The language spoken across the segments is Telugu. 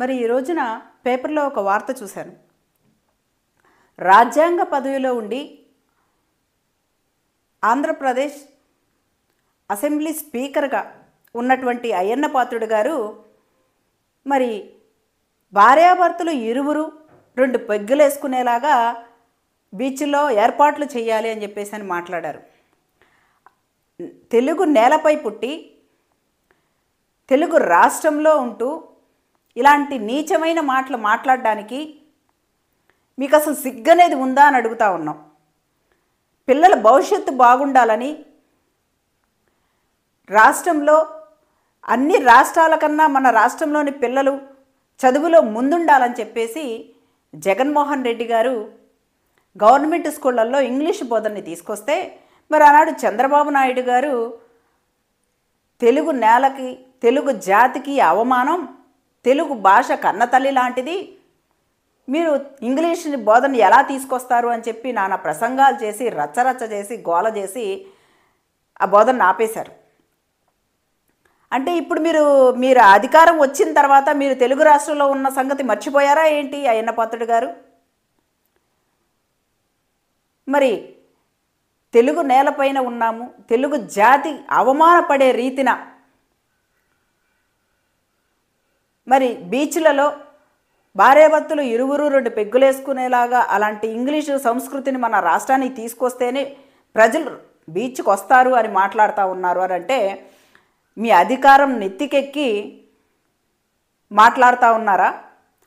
మరి ఈ రోజున పేపర్లో ఒక వార్త చూశాను. రాజ్యాంగ పదవిలో ఉండి ఆంధ్రప్రదేశ్ అసెంబ్లీ స్పీకర్గా ఉన్నటువంటి అయ్యన్న పాత్రుడు గారు మరి భార్యాభర్తలు ఇరువురు 2 పెగ్గులు వేసుకునేలాగా బీచ్లో ఏర్పాట్లు చేయాలి అని చెప్పేసి అని మాట్లాడారు. తెలుగు నేలపై పుట్టి తెలుగు రాష్ట్రంలో ఉంటూ ఇలాంటి నీచమైన మాటలు మాట్లాడడానికి మీకు అసలు సిగ్గనేది ఉందా అని అడుగుతా ఉన్నాం. పిల్లల భవిష్యత్తు బాగుండాలని రాష్ట్రంలో అన్ని రాష్ట్రాల కన్నా మన రాష్ట్రంలోని పిల్లలు చదువులో ముందుండాలని చెప్పేసి జగన్మోహన్ రెడ్డి గారు గవర్నమెంట్ స్కూళ్ళల్లో ఇంగ్లీష్ బోధనని తీసుకొస్తే మరి ఆనాడు చంద్రబాబు నాయుడు గారు తెలుగు నేలకి తెలుగు జాతికి అవమానం, తెలుగు భాష కన్నతల్లి లాంటిది, మీరు ఇంగ్లీష్ బోధన ఎలా తీసుకొస్తారు అని చెప్పి నానా ప్రసంగాలు చేసి రచ్చరచ్చ చేసి గోల చేసి ఆ బోధన ఆపేశారు. అంటే ఇప్పుడు మీరు అధికారం వచ్చిన తర్వాత మీరు తెలుగు రాష్ట్రంలో ఉన్న సంగతి మర్చిపోయారా ఏంటి అయ్యన్న పాత్రుడు గారు? మరి తెలుగు నేలపైన ఉన్నాము, తెలుగు జాతి అవమానపడే రీతిన మరి బీచ్లలో భార్యాభర్తలు ఇరువురు 2 పెగ్గులేసుకునేలాగా అలాంటి ఇంగ్లీషు సంస్కృతిని మన రాష్ట్రానికి తీసుకొస్తేనే ప్రజలు బీచ్కి వస్తారు అని మాట్లాడుతూ ఉన్నారు అని అంటే మీ అధికారం నెత్తికెక్కి మాట్లాడుతూ ఉన్నారా?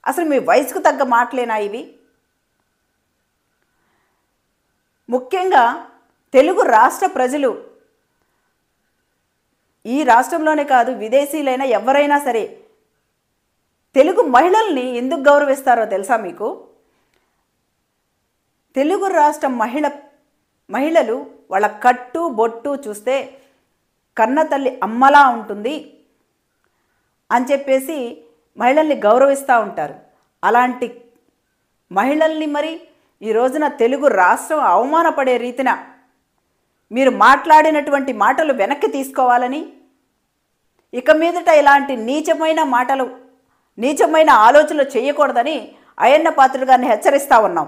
అసలు మీ వయసుకు తగ్గ మాటలేనా ఇవి? ముఖ్యంగా తెలుగు రాష్ట్ర ప్రజలు ఈ రాష్ట్రంలోనే కాదు విదేశీయులైనా ఎవరైనా సరే తెలుగు మహిళల్ని ఎందుకు గౌరవిస్తారో తెలుసా మీకు? తెలుగు రాష్ట్ర మహిళలు వాళ్ళ కట్టు బొట్టు చూస్తే కన్నతల్లి అమ్మలా ఉంటుంది అని చెప్పేసి మహిళల్ని గౌరవిస్తూ ఉంటారు. అలాంటి మహిళల్ని మరి ఈ రోజున తెలుగు రాష్ట్రం అవమానపడే రీతిన మీరు మాట్లాడినటువంటి మాటలు వెనక్కి తీసుకోవాలని, ఇక మీదట ఇలాంటి నీచమైన ఆలోచనలు చేయకూడదని అయ్యన్న పాత్రుడు గారిని హెచ్చరిస్తూ ఉన్నాం.